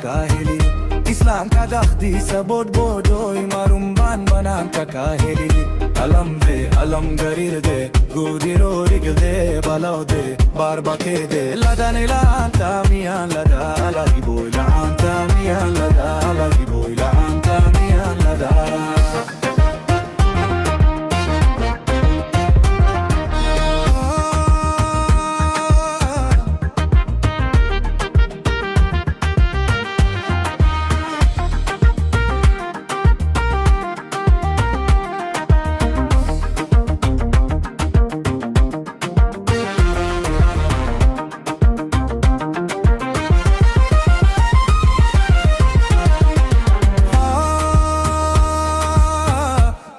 kakahili. Islam ka dakhdi sa bodbodoy, marumban banang kakahili. Alam de, alam garir de, gudiro rigil de, balaw de, barbake de. Lada nila antamiyan, lada alagi boy la antamiyan, lada alagi boy la antamiyan, lada.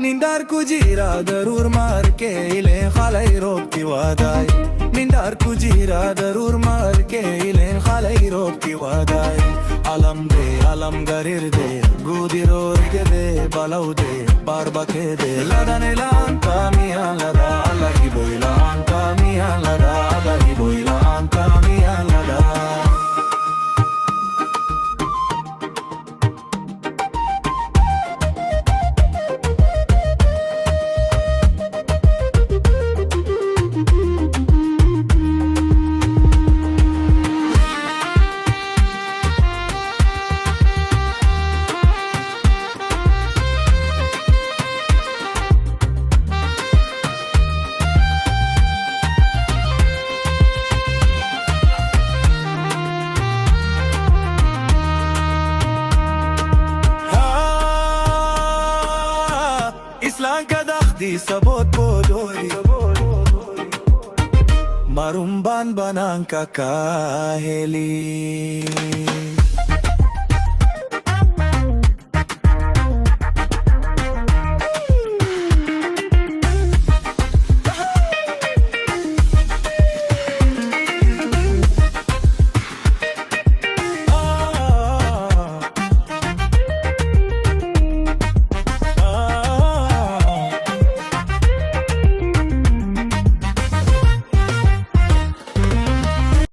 निंदार कुजीरा जरूर मार के इले खालाई रोक की वादाई. निंदार कुजीरा जरूर मार के इले खालाई रोक की वादाई. अलम गरीर दे, गुदिरो रिगे दे, बलाउ दे, बारबके दे. लदा नेला अंता मिया लदा, अलगी बोइला अंता मिया लदा, अलगी बोइला अंता मिया लदा. Islam ka dakhdi sa bodbodoy, marumban banang kakahili.